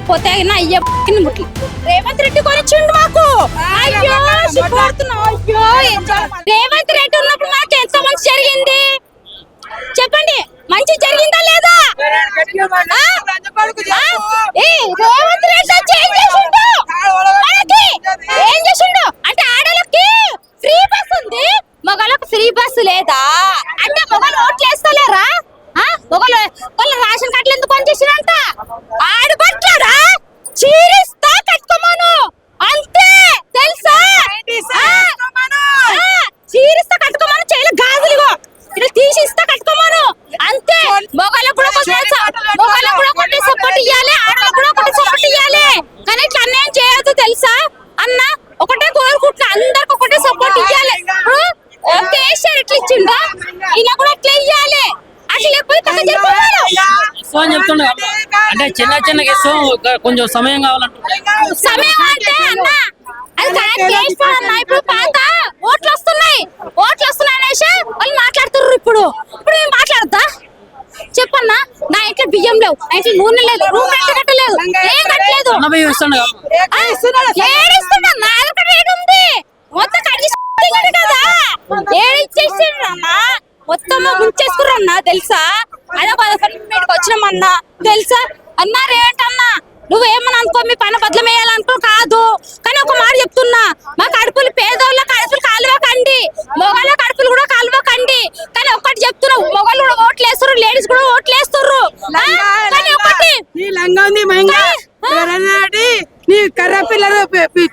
మాట్లాడకపోతే అయ్యే ముట్లు రేవంత్ రెడ్డి కొనిచ్చిండు మాకు. అయ్యో సిగ్గుపడుతున్నాం. అయ్యో రేవంత్ రెడ్డి ఉన్నప్పుడు మాకు ఎంత మంచి జరిగింది చెప్పండి. మంచి జరిగిందా లేదా? రేవంత్ రెడ్డి చేంజ్ చేసిండు మనకి. ఏం చేసిండు అంటే ఆడలకి ఫ్రీ బస్ ఉంది, మగళ్ళకి ఫ్రీ బస్సు లేదా? అంటే మగలు ఓట్లు వేస్తలేరా? మగలు వాళ్ళ రేషన్ కార్డులు ఎందుకు పని చేసినంత ఆడబట్టారా? చీరిస్తా కట్టుకోమను అంతే తెలుసా? చీరిస్తా కట్టుకోమను, చేయలే గాజులుగో ఇలా తీసిస్తా కట్టుకోమను అంతే. మొగలకు కూడా ఒకటి సపోర్ట్ ఇవ్వాలి, ఆడలకు కూడా ఒకటి సపోర్ట్ ఇవ్వాలి. కానీ ఇట్లా అన్యాయం చేయొద్దు తెలుసా అన్న. ఒకటే కోరుకుంటున్నా, అందరికి ఒకటే సపోర్ట్ ఇవ్వాలి. కేసీఆర్ ఎట్లా ఇచ్చిండో ఇలా కూడా అట్లా ఇవ్వాలి. అట్లా లేకపోతే చెప్తుండే అంటే చిన్న చిన్న కేసు కొంచెం సమయం కావాలంటే సమయం అంటే అన్న అది కరెక్ట్ చేస్తాడు అన్న. ఇప్పుడు పాత ఓట్లు వస్తున్నాయి అనేసి వాళ్ళు మాట్లాడుతుర్రు. ఇప్పుడు మేము మాట్లాడద్దా చెప్పన్నా? నా ఇంట్లో బియ్యం లేవు, నా ఇంట్లో నూనె లేదు, రూమ్ రెంట్ కట్టలేదు, ఏం కట్టలేదు. ఏడిస్తున్నా ఉంది మొత్తం కదా ఏడిచ్చేసిండ్రు అన్న. మొత్తం ముంచేసుకురన్నా తెలుసా? అదే మీడికి వచ్చినామన్నా తెలుసా అన్నా. రేటన్నా నువ్వేమని అనుకో, మీ పైన బదులు వేయాలనుకో కాదు, కానీ ఒక మాట చెప్తున్నా, మా కడుపులు పేదోళ్ళ కడుపులు కాలువకండి, మొగల కడుపులు కూడా కాలువకండి. కానీ ఒక్కటి చెప్తున్నావు, మొగలు కూడా ఓట్లు వేస్తారు, లేడీస్ కూడా ఓట్లు వేస్తారు. కానీ ఒకటి నీ కర్ర పిల్లలు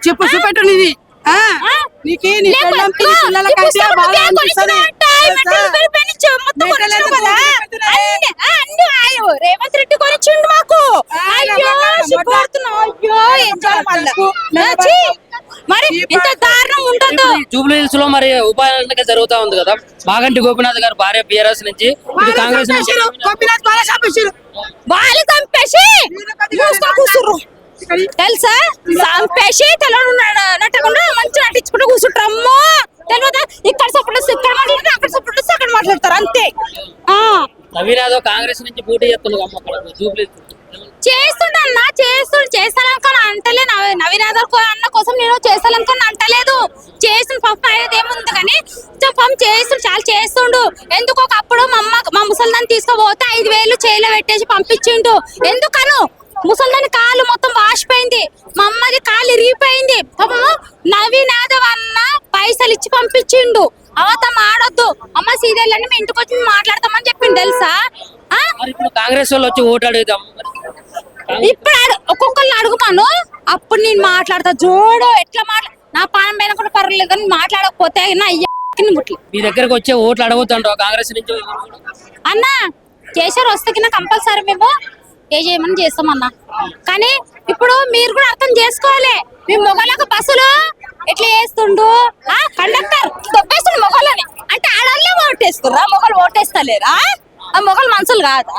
చెప్పు చూపెట్టు నీది రేవంత్ రెడ్డి కొనిచ్చిండు మాకు. మరి ఇంత దారుణం ఉండదు. జూబ్లీ హిల్స్ లో మరి ఉపాధి జరుగుతా ఉంది కదా. మాగంటి గోపీనాథ్ గారు భార్య బీఆర్ఎస్ నుంచి కాంగ్రెస్ నుంచి వాళ్ళు చంపేసి కూర్చుర్రు తెలుసా? చంపేసి నట్టకుండా మంచి నటించుకుంటూ కూర్చుంటారమ్మో తెలియదా? ఇక్కడ సపోర్ట్ ఇక్కడ మాట్లాడతారు, అక్కడ సపోర్ట్ అక్కడ మాట్లాడతారు అంతే. నవీన్ యాదవ్ కాంగ్రెస్ నుంచి పోటీ చేస్తుండన్నా చేస్తాననుకొని అంటలే. నవీన్ యాదవ్ అన్న కోసం నేను చేస్తాననుకొని అంటలేదు. చేసిన పాపం ఏముంది కానీ పాపం చేస్తుండు, చాలా చేస్తుండు. ఎందుకు ఒకప్పుడు మా ముసలిదాన్ని తీసుకోపోతే 5,000 చేయిలో పెట్టేసి పంపించిండు. ఎందుకను ముసలిదాని కాలు మొత్తం వాసిపోయింది, మా అమ్మది కాలు ఇరిగిపోయింది. పాపము నవీన్ యాదవ్ అన్న పైసలు ఇచ్చి పంపించిండు. అవతం ఆడొద్దు అమ్మ, సీరియల్ మీ ఇంటికి వచ్చి మాట్లాడతామని చెప్పిండు తెలుసా? కాంగ్రెస్ వాళ్ళు వచ్చి ఓటు అడుగుదాం. ఇప్పుడు ఒక్కొక్కరిని అడుగుతాను, అప్పుడు నేను మాట్లాడతా. జోడు ఎట్లా నా పానం పైన కూడా పర్వాలేదు, కానీ మాట్లాడకపోతే నా ముట్లు మీ దగ్గరకు వచ్చే ఓట్లు అడుగుతాండో కాంగ్రెస్ నుంచి అన్న. కేసీఆర్ వస్తే కంపల్సరీ మేము ఏ చేయమని చేస్తామన్నా. కానీ ఇప్పుడు మీరు కూడా అర్థం చేసుకోవాలి, మీ మొగలకు బస్సులు ఎట్లా చేస్తుండు. కండక్టర్ తొప్పేస్తుండు మొగలని అంటే ఆడవాళ్ళే ఓటేస్తుర్రా? మొగలు ఓటేస్తలేరా? ఆ మొగలు మనుషులు కాదా?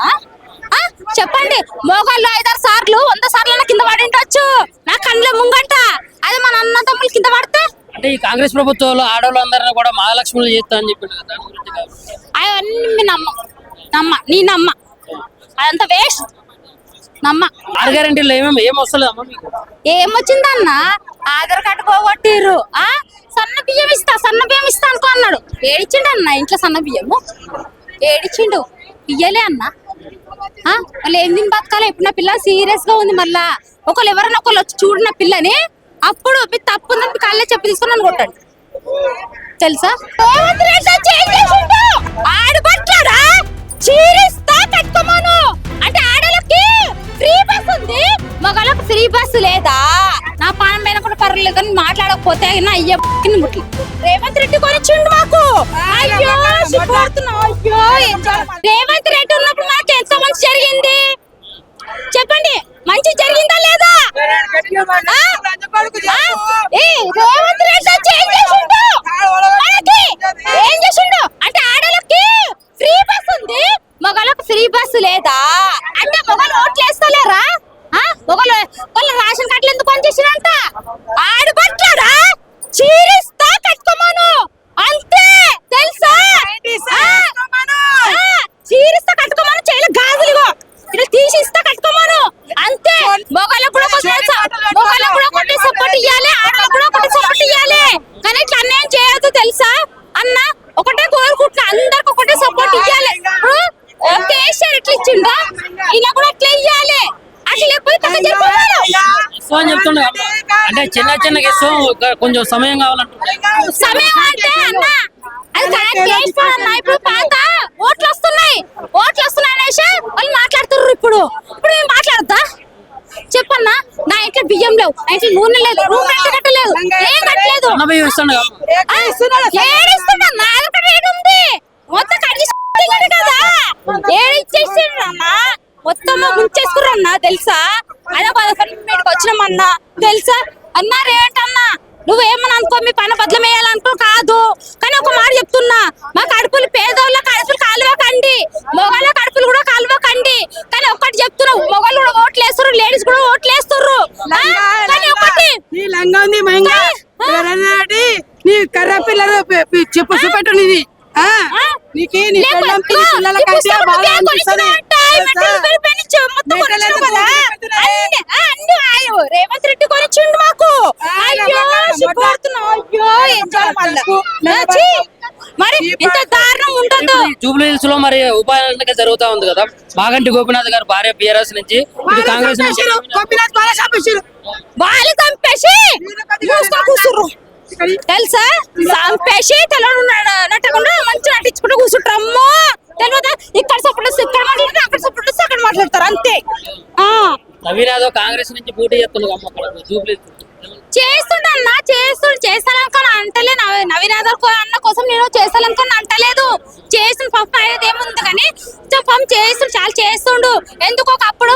చెప్పండి. మొగళ్ళు 5-6 సార్లు 100 సార్లు కింద పడి ఉండొచ్చు నా కళ్ళ ముంగట. అదే మన అన్న తమ్ముళ్ళు కింద పడితే అంటే ఈ కాంగ్రెస్ ప్రభుత్వంలో ఆడవాళ్ళందరినీ కూడా మహాలక్ష్ములు చేస్తా అని చెప్పి అవన్నీ నీ నమ్మ అదంతా వేస్ట్. నమ్మ గ్యారెంటీలో ఏమొస్తలేదు. ఏమొచ్చిందన్న? ఆధార్ కార్డు పోగొట్టిర్రు. సన్న బియ్యం ఇస్తా అనుకో అన్నాడు. ఏడిచ్చిండు అన్న ఇంట్లో సన్న బియ్యము ఏడిచ్చిండు, ఇయ్యలే అన్న. వాళ్ళు ఏం తిని బతకాలి? ఇప్పుడు నా పిల్ల సీరియస్ గా ఉంది. మళ్ళా ఒకళ్ళు ఎవరైనా ఒకళ్ళు వచ్చి చూడు నా పిల్లని, అప్పుడు మీరు తప్పు ఉందని మీ కాళ్ళే చెప్పి తీసుకొని నన్ను కొట్టండి తెలుసా? ఆడబట్టారా? చీరిస్తా కట్టుకోమను అంటే ఆడలకి ఫ్రీ బస్ ఉంది, మగళ్ళకి ఫ్రీ బస్సు లేదా? నా పానం పైన కూడా పర్వాలేదు, కానీ మాట్లాడకపోతే అయ్యే ముట్లు రేవంత్ రెడ్డి కొనిచ్చిండు మాకు. అయ్యో సిగ్గుపడుతున్నాం. అయ్యో రేవంత్ రెడ్డి ఉన్నప్పుడు మాకు ఎంత మంచి జరిగింది చెప్పండి. మంచి జరిగిందా లేదా? రేవంత్ రెడ్డి చేంజ్ చేసిండు మనకి. ఏం చేసిండు అంటే ఆడలకి ఫ్రీ బస్ ఉంది, మగళ్ళకి ఫ్రీ బస్సు లేదా? అంటే మొగలు ఓట్లు వేస్తలేరా? మొగలు వాళ్ళ రేషన్ కార్డులు ఎందుకు పని చేసినంత ఆడబట్టారా? చీరిస్తా కట్టుకోమను అంతే తెలుసా? చీరిస్తా కట్టుకోమను, చేయలే గాజులుగో ఇలా తీసిస్తా కట్టుకోమను అంతే. మొగలు చిన్న చిన్న కేసు కొంచెం సమయం కావాలంటే సమయం అంటే అన్న అది కరెక్ట్ చేసుకోవాలన్న. ఇప్పుడు పాత ఓట్లు వస్తున్నాయి అనేసి వాళ్ళు మాట్లాడుతుర్రు. ఇప్పుడు నేను మాట్లాడతా చెప్పన్నా. నా ఇంట్లో బియ్యం లేవు, నా ఇంట్లో నూనె లేదు, రూమ్ రెంట్ కట్టలేదు, ఏం కట్టలేదు. అన్నభై ఇస్తాను ఏడిస్తున్నా, నా దగ్గర రేట్ ఉంది మొత్తం కడిగి కదా ఏడిచ్చేసిండ్రు అన్న. మొత్తం ముంచేసుకురన్నా తెలుసా. అయినా మీటికి వచ్చినామన్నా తెలుసా అన్నా. రేటన్నా నువ్వేమని అనుకో, మీ పని బదులు వేయాలనుకో కాదు, కానీ ఒక మాట చెప్తున్నా, మా కడుపులు పేదోళ్ళ కడుపులు కాలువకండి, మొగళ్ళ కడుపులు కూడా కాలువకండి. కానీ ఒకటి చెప్తున్నావు, మొగలు కూడా ఓట్లు వేస్తున్నారు, లేడీస్ కూడా ఓట్లు వేస్తున్నారు. కానీ ఒకటి నీ లంగా ఉంది మహింగా నీ కర్ర పిల్లలు చెప్పు చూపెట్టు నీది. నీకి నీ పిల్లం పిల్లల కంటే బాగా అనిపిస్తుంది. రేవంత్ రెడ్డి కొనిచ్చిండు మాకు. అయ్యో మరి ఇంత దారుణం ఉండదు. జూబ్లీ హిల్స్ లో మరి ఉప ఎన్నిక జరుగుతా ఉంది కదా. మాగంటి గోపీనాథ్ గారు భార్య బీఆర్ఎస్ నుంచి ఇటు కాంగ్రెస్ నుంచి వాళ్ళు చంపేసి కూర్చుర్రు తెలుసా. చంపేసి తెలవడు నట్టకుండా మంచి నటించుకుంటూ కూర్చుంటారమ్మో తెలియదా. ఇక్కడ సపోర్ట్ ఇక్కడ మాట్లాడతారు, అక్కడ సపోర్ట్ అక్కడ మాట్లాడతారు అంతే. నవీన్ యాదవ్ కాంగ్రెస్ నుంచి పోటీ చేస్తున్నారు జూబ్లీ చేస్తుండన్నా చేస్తాననుకొని అంటలే. నవీన్ యాదవ్ అన్న కోసం నేను చేస్తాననుకొని అంటలేదు. చేసిన పాపం అనేది ఏముంది కానీ పాపం చేస్తుండు, చాలా చేస్తుండు. ఎందుకు ఒకప్పుడు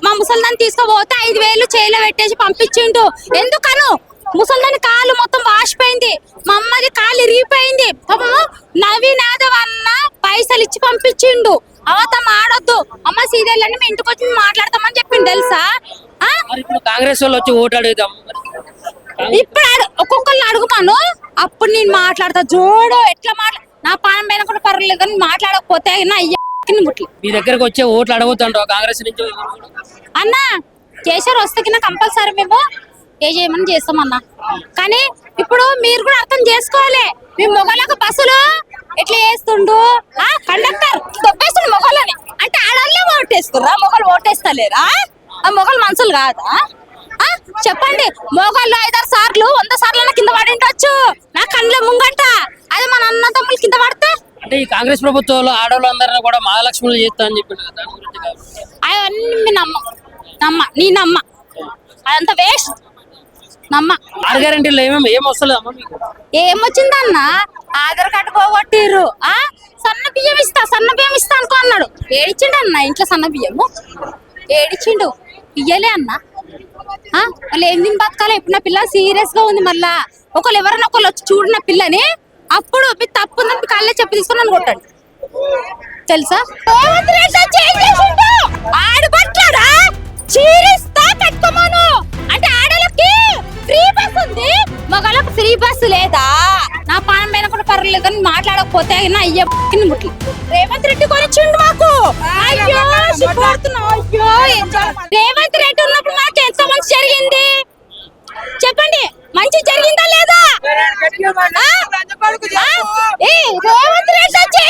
మా ముసల్దాన్ని తీసుకుపోతే 5,000 చేయిలో పెట్టేసి పంపించిండు. ఎందుకను ముసల్దాని కాలు మొత్తం వాసిపోయింది, మా అమ్మది కాలు ఇరిగిపోయింది. పాపము నవీన్ యాదవ్ అన్న పైసలు ఇచ్చి పంపించిండు. అవతం ఆడొద్దు అమ్మ, సీరియల్ అని మీ ఇంటికి వచ్చి మాట్లాడతామని చెప్పిండు తెలుసా. ఇప్పుడు కాంగ్రెస్ వాళ్ళు వచ్చి ఓటు అడుగుదాం. ఇప్పుడు ఒక్కొక్కరిని అడుగుతాను, అప్పుడు నేను మాట్లాడతా. జోడు ఎట్లా నా పానం పైన కూడా పర్వాలేదు కానీ మాట్లాడకపోతే నా ముట్లు మీ దగ్గరకు వచ్చే ఓట్లు అడుగుతాండో కాంగ్రెస్ నుంచి అన్న. కేసీఆర్ వస్తే కింద కంపల్సరీ మేము ఏ చేయమని చేస్తామన్నా. కానీ ఇప్పుడు మీరు కూడా అర్థం చేసుకోవాలి, మీ మొగలకు బస్సులు ఎట్లా చేస్తుండు. కండక్టర్ దొబ్బేస్తుండు మొగలని అంటే ఆడవాళ్ళే ఓటేస్తుర్రా, మొగలు ఓటేస్తలేరా? ఆ మొగలు మనుషులు కాదా? చెప్పండి, మొగళ్ళు 5-6 సార్లు 100 సార్లు కింద పడి ఉండొచ్చు నా కళ్ళ ముంగంట. అదే మన అన్న తమ్ముళ్ళు కింద పడితే అంటే ఈ కాంగ్రెస్ ప్రభుత్వంలో ఆడవాళ్ళందరినీ కూడా మహాలక్ష్ములు చేస్తా అని చెప్పి అవన్నీ నీ నమ్మ అదంతా వేస్ట్. నమ్మ గ్యారెంటీలో ఏం వస్తలేదు అమ్మ మీకు. ఏమొచ్చిందన్న, ఆధార్ కార్డు పోగొట్టిర్రు. సన్న బియ్యం ఇస్తా అనుకో అన్నాడు. ఏడిచ్చిండు అన్న ఇంట్లో సన్న బియ్యము ఏడిచ్చిండు, ఇయ్యలే అన్న. వాళ్ళు ఏం తిని బతకాలి. ఇప్పుడు నా పిల్ల సీరియస్ గా ఉంది. మళ్ళా ఎవరైనా ఒకళ్ళు వచ్చి చూడు నా పిల్లని, అప్పుడు మీరు తప్పు ఉందని కళ్ళే చెప్పి తీసుకుని నన్ను కొట్టాడు తెలుసా. ఆడబట్టాడా చీరిస్తా కట్టుకోమను అంటే ఆడలకి ఫ్రీ బస్ ఉంది, మగళ్ళకి ఫ్రీ బస్ లేదా? నా పానం పైన కూడా పర్వాలేదు కానీ మాట్లాడకపోతే నా అయ్య ముట్లు. రేవంత్ రెడ్డి కొనిచ్చిండు మాకు. అయ్యో అయ్యో రేవంత్ రెడ్డి ఉన్నప్పుడు మాకు ఎంత మంచి జరిగింది చెప్పండి. మంచి జరిగిందా లేదా? రేవంత్ రెడ్డి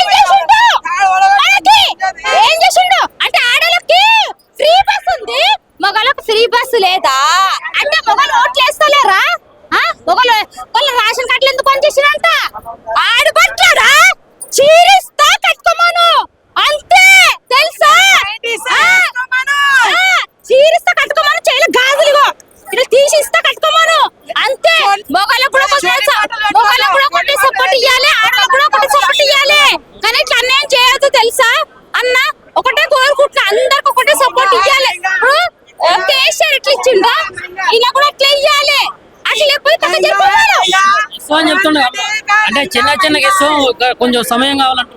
ఏం చేసిండు అంటే ఆడలకి ఫ్రీ బస్ ఉంది, మగళ్ళకి ఫ్రీ బస్ లేదా? అంటే మొగలు ఓట్లు వేస్తలేరా? మొగలు వాళ్ళ రేషన్ కార్డులు ఎందుకు పనిచేసినంట? ఆడబట్టాడా చీరిస్తా కట్టుకోమను అంతే తెలుసా. చీరిస్తా కట్టుకోమను, చేయలే గాజులుగో ఇట్లా తీసి ఇస్తా కట్టుకోమను అంతే. మొగళ్ళకు కూడా ఒకటి సపోర్ట్ ఇవ్వాలి, ఆడలకు కూడా ఒకటి సపోర్ట్ ఇవ్వాలి. కానీ ఇట్లా అన్యాయం చేయొద్దు తెలుసా అన్న. ఒకటే కోరుకుంటున్నా, అందరికి ఒకటే సపోర్ట్ ఇవ్వాలి. కేసీఆర్ ఎట్లా ఇచ్చిండో ఈయన కూడా అట్లా ఇవ్వాలి. అట్లా లేకపోతే చెప్తుండే అంటే చిన్న కేసు కొంచెం సమయం కావాలంటే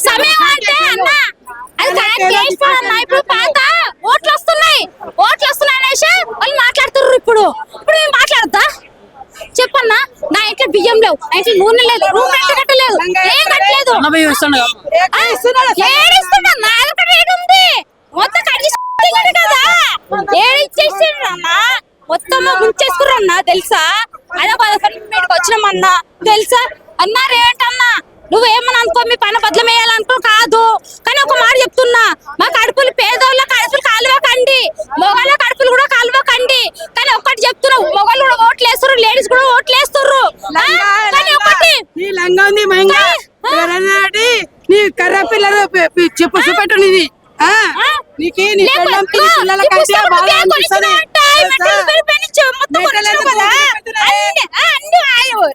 సమయం అంటే అన్న అది కరెక్ట్ చేసుకోవాలన్న. ఇప్పుడు పాత ఓట్లు వస్తున్నాయి అనేసి వాళ్ళు మాట్లాడుతుర్రు. ఇప్పుడు నేను మాట్లాడతా చెప్పన్నా. నా ఇంట్లో బియ్యం లేవు, నా ఇంట్లో నూనె లేదు, రూమ్ రెంట్ కట్టలేదు, ఏం కట్టలేదు. ఏడిస్తున్నా, నా దగ్గర రేట్ ఉంది మొత్తం కడిగి కదా ఏడిచ్చేసిండ్రన్నా. మొత్తం ముంచేసుకురన్నా తెలుసా. అయినా మీటికి వచ్చినామన్నా తెలుసా అన్నా. రేటన్నా నువ్వేమని అనుకో, మీ పని బదులు వేయాలనుకో కాదు, కానీ ఒక మాట చెప్తున్నా, మా కడుపులు పేదోళ్ళ కడుపులు కాలువకండి, మొగళ్ళ కడుపులు కూడా కాలువకండి. కండి కానీ ఒక్కటి చెప్తున్నా మొగలు కూడా ఓట్లు వేస్తారు లేడీస్ కూడా ఓట్లు వేస్తారు కానీ ఒకటి నీ లంగా ఉంది మహింగా ఎవరన్నాడు నీ కర్ర పిల్లలు చెప్పు చూపెట్టు నీది నీకు నీ పెళ్ళం పిల్లల కంటే బాగా అనిపిస్తుంది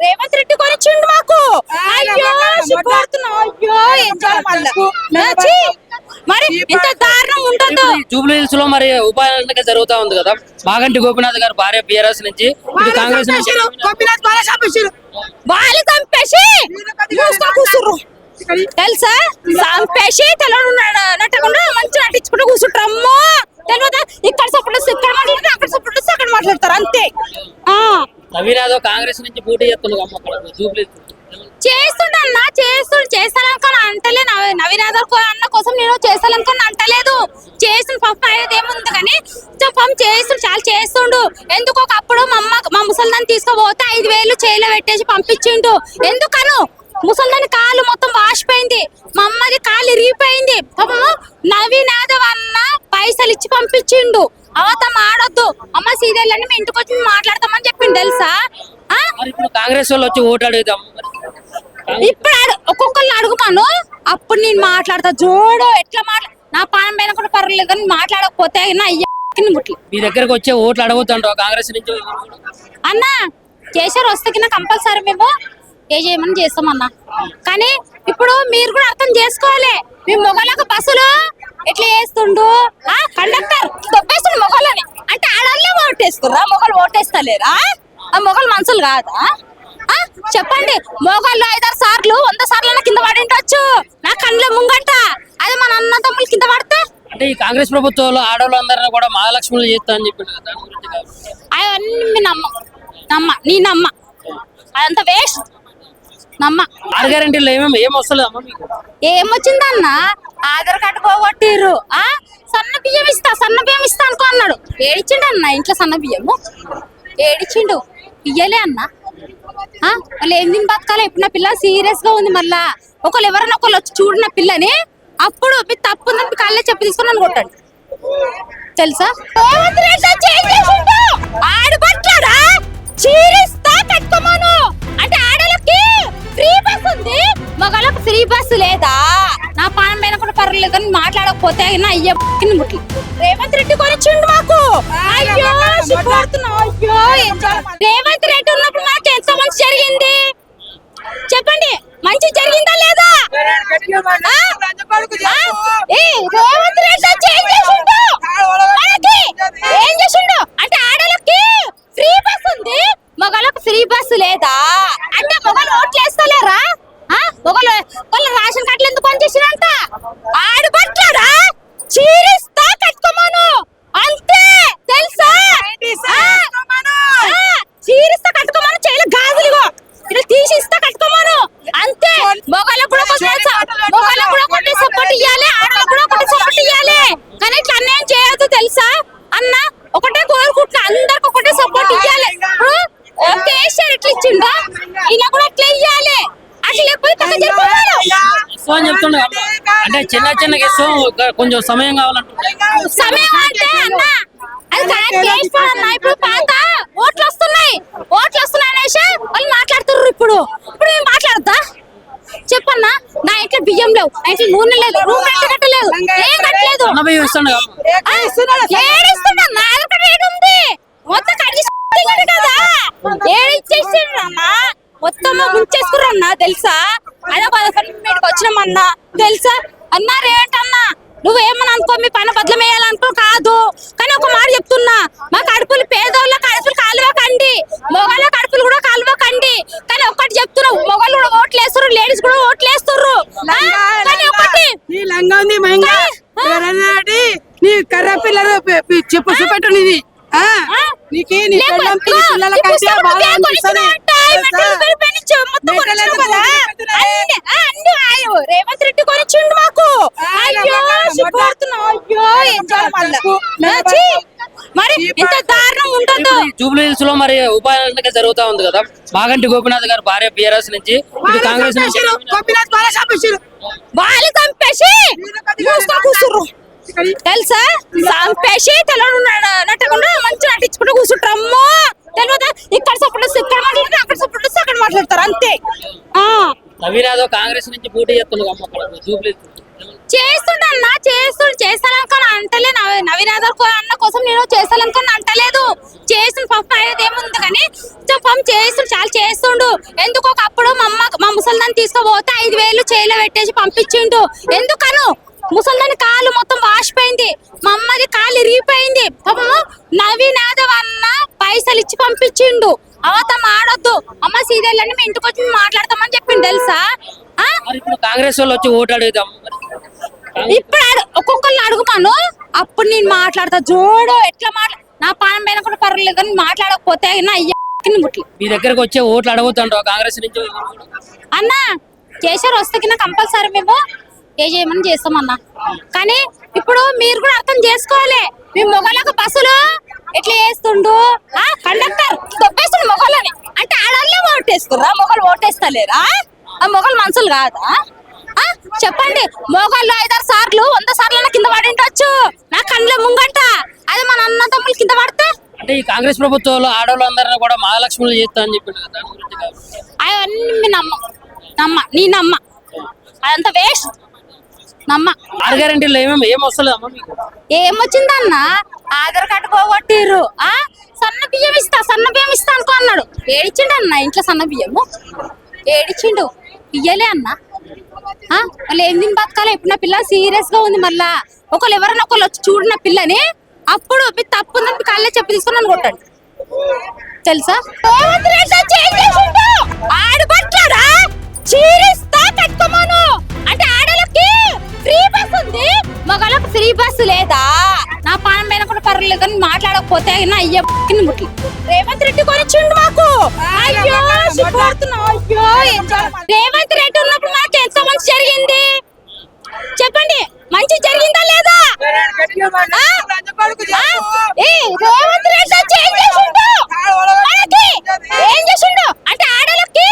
రేవంత్ రెడ్డి కొనిచ్చిండు మాకు అయ్యో సిగ్గుపడుతున్నావు. అయ్యో ఏం చేయాలి మళ్ళా ఛీ, మరి ఇంత దారుణం ఉండదు. జూబ్లీ హిల్స్ లో మరి ఉప ఎన్నిక జరుగుతా ఉంది కదా, మాగంటి గోపీనాథ్ గారు భార్య బీఆర్ఎస్ నుంచి ఇటు కాంగ్రెస్ నుంచి వాళ్ళు చంపేసి మూసుకొని కూర్చుర్రు తెలుసా, చంపేసి నట్టకుండా మంచి నటించుకుంటూ కూర్చుంటారమ్మో తెలియదా. ఇక్కడ సపోర్ట్ ఇక్కడ మాట్లాడతారు, అక్కడ సపోర్ట్ అక్కడ మాట్లాడతారు అంతే. నవీన్ యాదవ్ కాంగ్రెస్ నుంచి పోటీ చేస్తున్నారు జూబ్లీ చేస్తుండన్నా చేస్తాననుకొని అంటలే. నవీన్ యాదవ్ అన్న కోసం నేను చేస్తాననుకొని అంటలేదు. చేసిన పాపం అనేది ఏముంది కానీ పాపం చేస్తుండు, చాలా చేస్తుండు. ఎందుకు ఒకప్పుడు మా ముసలిదాన్ని తీసుకుపోతే 5,000 చేయిలో పెట్టేసి పంపించిండు. ఎందుకను ముసలిదాని కాలు మొత్తం వాసిపోయింది, మా అమ్మది కాలు ఇరిగిపోయింది. పాపము నవీన్ యాదవ్ అన్న పైసలు ఇచ్చి పంపించిండు. అవతం ఆడొద్దు అమ్మ సీరియల్ అని మీ ఇంటికి వచ్చి మాట్లాడతామని చెప్పిండు తెలుసా. ఇప్పుడు కాంగ్రెస్ వాళ్ళు వచ్చి ఓటు అడుగుదాం, ఇప్పుడు ఒక్కొక్కరిని అడుగుతాను, అప్పుడు నేను మాట్లాడతా. జోడు ఎట్లా నా పానం పైన కూడా పర్లేదు కానీ మాట్లాడకపోతే నా ముట్లు మీ దగ్గరకు వచ్చే ఓట్లు అడుగుతాంటావు కాంగ్రెస్ నుంచి అన్న. కేసీఆర్ వస్తే కింద కంపల్సరీ మేము ఏ చేయమని చేస్తామన్నా. కానీ ఇప్పుడు మీరు కూడా అర్థం చేసుకోవాలి, మీ మొగలకు బస్సులు ఎట్లా చేస్తుండు, కండక్టర్ దొబ్బేస్తుండు మొగలని అంటే ఆడవాళ్ళే ఓటేస్తుర్రా, మొగలు ఓటేస్తలేరా? ఆ మొగలు మనుషులు కాదా? చెప్పండి, మొగళ్ళు 5-6 సార్లు 100 సార్లు కింద పడి ఉండొచ్చు నా కళ్ళ ముంగట. అది మన అన్న తమ్ముళ్ళు కింద పడితే అంటే ఈ కాంగ్రెస్ ప్రభుత్వంలో ఆడవాళ్ళందరినీ కూడా మహాలక్ష్ములు చేస్తా అని చెప్పిండు కదా, దాని గురించి కాదు. అవన్నీ నీ నమ్మ అదంతా వేస్ట్. నమ్మ 6 గ్యారెంటీలు ఏం వస్తలేదు అమ్మ మీకు? ఏమొచ్చిందన్న ఆధార్ కార్డు పోగొట్టిర్రు. సన్న బియ్యం ఇస్తా అనుకో అన్నాడు. ఏడిచ్చిండు అన్న ఇంట్లో సన్న బియ్యము ఏడిచ్చిండు, ఇయ్యలే అన్న. వాళ్ళు ఏం తిని బతకాలి? ఇప్పుడు నా పిల్ల సీరియస్ గా ఉంది. మళ్ళా ఒకళ్ళు ఎవరైనా ఒకళ్ళు వచ్చి చూడు నా పిల్లని, అప్పుడు మీ తప్పు ఉందని మీ కాళ్ళే చెప్పి తీసుకుని నన్ను కొట్టండి తెలుసా. ఆడబట్లాడా చీరిస్తా కట్టుకోమను అంటే ఆడలకి ఫ్రీ బస్ ఉంది, మగళ్ళకి ఫ్రీ బస్ లేదా? నా పానం పైన కూడా పర్లేదు కానీ మాట్లాడకపోతే నా అయ్య ముట్లు రేవంత్ రెడ్డి కొనిచ్చిండు మాకు. అయ్యో సిగ్గుపడుతున్నావు. అయ్యో రేవంత్ రెడ్డి ఉన్నప్పుడు మాకు ఎంత మంచి జరిగింది చెప్పండి, మంచి జరిగిందా లేదా? రేవంత్ రెడ్డి ఏం చేసిండు అంటే ఆడలకి ఫ్రీ బస్ ఉంది, మగళ్ళకి ఫ్రీ బస్ లేదా? అంటే మొగలు ఓట్లు వేస్తలేరా? మొగలు వాళ్ళ రేషన్ కార్డులు ఎందుకు పనిచేసినంత ఆడబట్లాడా చీరిస్తా కట్టుకోమను అంతే తెలుసా. చీరిస్తా కట్టుకోమను, చేయలే గాజులుగో ఇలా తీసి ఇస్తా కట్టుకోమను అంతే. మొగలకు కూడా ఒకటి సపోర్ట్ ఇవ్వాలి, ఆడలకు కూడా ఒకటి సపోర్ట్ ఇవ్వాలి. కానీ ఇట్లా అన్యాయం చేయొద్దు తెలుసా అన్న. ఒకటే కోరుకుంటున్నా, అందరికి ఒకటే సపోర్ట్ ఇవ్వాలి. కేసీఆర్ ఎట్లా ఇచ్చిండో ఇలా కూడా అట్లా ఇవ్వాలి. అట్లా లేకపోతే చెప్తుండే అంటే చిన్న ఇస్తాం, కొంచెం సమయం కావాలంటే సమయం అంటే అన్న అది ఇప్పుడు పాత ఓట్లు వస్తున్నాయి అనేసి వాళ్ళు మాట్లాడుతుర్రు. ఇప్పుడు ఏం మాట్లాడద్దా చెప్పన్నా? నా ఇంట్లో బియ్యం లేవు, నా ఇంట్లో నూనె లేదు, రూమ్ రెంట్ కట్టలేదు, ఏం కట్టలేదు. ఏడిస్తున్నా ఉంది మొత్తం కడిగి కదా ఏడిచ్చేసిండ్రన్నా, మొత్తం ముంచేసుకురన్నా తెలుసా. అదే మీడికి వచ్చినామన్నా తెలుసా. అన్నారేంటన్నా నువ్వేమని అనుకో, మీ పని బదులమేయాలనుకో కాదు. కానీ ఒక మాట చెప్తున్నా, మా కడుపులు పేదోళ్ళ కడుపులు కాలువకండి, మొగళ్ళ కడుపులు కూడా కాలువకండి. కానీ ఒక్కటి చెప్తున్నా, మొగలు కూడా ఓట్లు వేస్తారు, లేడీస్ కూడా ఓట్లు వేస్తారు. కానీ ఒకటి నీ లంగా ఉంది మహింగా ఎవరన్నాడు నీ కర్ర పిల్లలు చెప్పు చూపెట్టు నీది నీకు నీ పెళ్ళం పిల్లల కంటే బాగా అనిపిస్తుంది. రేవంత్ రెడ్డి కొనిచ్చిండు మాకు. అయ్యో సిగ్గుపడుతున్నావు. అయ్యో ఏం చేయాలి మరి ఇంత దారుణం ఉండదు. జూబ్లీ హిల్స్ లో మరి ఉప ఎన్నిక జరుగుతా ఉంది కదా, మాగంటి గోపీనాథ్ గారు భార్య బీఆర్ఎస్ నుంచి ఇటు కాంగ్రెస్ నుంచి గోపీనాథ్ వాళ్ళు చంపేసి మూసుకొని కూర్చుర్రు తెలుసా చంపేసి నట్టకుండా మంచి నటించుకుంటూ కూర్చుంటారమ్మో తెలియదా ఇక్కడ సపోర్ట్ ఇక్కడ మాట్లాడతారు అక్కడ సపోర్ట్ అక్కడ మాట్లాడతారు అంతే ఆ నవీన్ యాదవ్ కాంగ్రెస్ నుంచి పోటీ చేస్తున్నాడు అమ్మ అక్కడ జూబ్లీ చేస్తానన్నా చేస్తాననుకొని అంటలే నవీన్ యాదవ్ అన్న కోసం నేను చేస్తాననుకొని అంటలేదు చేసిన పాపం అనేది ఏముంది కానీ పాపం చేస్తుండు చాలా చేస్తుండు ఎందుకు ఒకప్పుడు మా ముసల్దాన్ని తీసుకుపోతే 5,000 చేయిలో పెట్టేసి పంపించిండు ఎందుకను ముసల్దాని కాలు మొత్తం వాసిపోయింది మా అమ్మది కాలు ఇరిగిపోయింది పాపము నవీన్ యాదవ్ అన్న పైసలు ఇచ్చి పంపించిండు అవతం ఆడొద్దు అమ్మ సీరియల్ మీ ఇంటికి వచ్చి మాట్లాడతామని చెప్పిండు తెలుసా ఆ మరి ఇప్పుడు కాంగ్రెస్ వాళ్ళు వచ్చి ఓటు అడుగుదాం ఇప్పుడు ఒక్కొక్కరిని అడుగుతాను అప్పుడు నేను మాట్లాడతా జోడు ఎట్లా నా పానం పైన కూడా పర్వాలేదు కానీ మాట్లాడకపోతే నా అయ్యకి ముట్లు మీ దగ్గరకు వచ్చే ఓట్లు అడుగుతాండ్రు కాంగ్రెస్ నుంచి అన్న కేసీఆర్ వస్తే కింద కంపల్సరీ మేము ఏ చేయమని చేస్తామన్నా కానీ ఇప్పుడు మీరు కూడా అర్థం చేసుకోవాలి మీ మొగలకు బస్సులు ఎట్లా చేస్తుండు కండక్టర్ దొబ్బేస్తుండు మొగలని అంటే ఆడవాళ్ళే ఓటేస్తుర్రా మొగలు ఓటేస్తలేరా ఆ మొగలు మనుషులు కాదా చెప్పండి మోగాళ్ళు 5-6 సార్లు 100 సార్లు కింద పడి ఉండొచ్చు నా కళ్ళ ముంగట అది మన అన్న తమ్ముళ్ళు కింద పడితే అంటే ఈ కాంగ్రెస్ ప్రభుత్వంలో ఆడవాళ్ళందరినీ కూడా మహాలక్ష్ములు చేస్తా అని చెప్పిండు కదా దాని గురించి కాదు. అవన్నీ నీ నమ్మ అదంతా వేస్ట్ నమ్మ 6 గ్యారెంటీలు ఏం వస్తలేదు అమ్మ మీకు ఏమొచ్చిందన్న ఆధార్ కార్డు పోగొట్టిర్రు సన్న బియ్యం ఇస్తా అనుకో అన్నాడు ఏడిచిండు అన్న ఇంట్లో సన్న బియ్యము ఏడిచిండు ఇయ్యలే అన్న వాళ్ళు ఏం తిని బతకాలి ఇప్పుడు నా పిల్ల సీరియస్ గా ఉంది మళ్ళా ఒకళ్ళు ఎవరైనా ఒకళ్ళు వచ్చి చూడిన పిల్లని అప్పుడు మీ తప్పు ఉందని మీ కాళ్ళే చెప్పి తీసుకుని నన్ను కొట్టాడు తెలుసా ఆడబట్టాడా చీరిస్తా కట్టుకోమను అంటే ఆడలకి ఫ్రీ బస్ ఉంది మగళ్ళకి ఫ్రీ బస్ లేదా నా పానం పైన కూడా పర్వాలేదు కానీ మాట్లాడకపోతే నా అయ్య ముట్లు రేవంత్ రెడ్డి కొనిచ్చిండు మాకు అయ్యో సిగ్గుపడుతున్నావు అయ్యో రేవంత్ రెడ్డి ఉన్నప్పుడు మాకు ఎంత మంచి జరిగింది చెప్పండి మంచి జరిగిందా లేదా రేవంత్ రెడ్డి ఏం చేసిండు అంటే ఆడలకి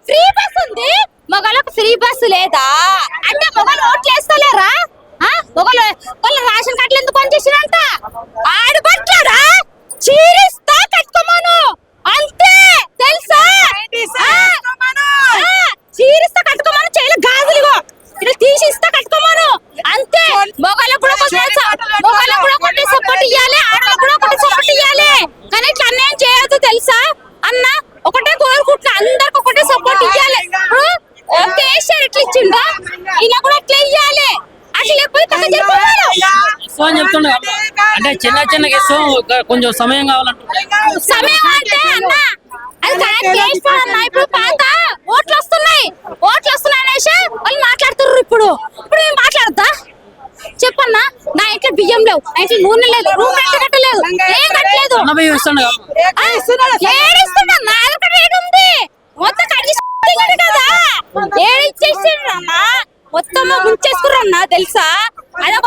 ఫ్రీ బస్ ఉంది మగళ్ళకి ఫ్రీ బస్ లేదా అంటే మొగలు ఓట్లు వేస్తలేరా మొగలు వాళ్ళ రేషన్ కార్డులు ఎందుకు పనిచేసినంట ఆడబట్టాడా చీరిస్తా కట్టుకోమను అంతే తెలుసా చీరిస్తా కట్టుకోమను చేయలే గాజులు ఇట్లా తీసిస్తా కట్టుకోమను అంతే మొగలకు కూడా కొట్టి సపోర్ట్ ఇవ్వాలి ఆడలకు కూడా కొట్టి సపోర్ట్ ఇవ్వాలి కానీ ఇట్లా అన్యాయం చేయొద్దు తెలుసా అన్న ఒకటే కోరుకుంటున్నా అందరికి ఒకటే సపోర్ట్ ఇవ్వాలి ఇప్పుడు కేసీఆర్ ఎట్లా ఇచ్చిండో ఇలా కూడా అట్లా ఇవ్వాలి అట్లా లేకపోతే ఇస్తాం అని చెప్తుండే అంటే చిన్న ఇస్తాం కొంచెం సమయం కావాలంటే సమయం అంటే అన్న అది కరెక్ట్ చేస్తానన్న ఇప్పుడు పాత ఓట్లు వస్తున్నాయి అనేసి వాళ్ళు మాట్లాడుతుర్రు ఇప్పుడు మేము మాట్లాడద్దా చెప్పన్నా నా ఇంట్లో బియ్యం లేవు నా ఇంట్లో నూనె లేదు రూమ్ రెంట్ కట్టలేదు ఏం కట్టలేదు బియ్యం ఇస్తాడు ఏడిస్తున్నా నా దగ్గర రేట్ ఉంది మొత్తం కట్టి కదా ఏడిచ్చేసిండ్రు అన్న మొత్తం ముంచేసుకురన్నా తెలుసా అదే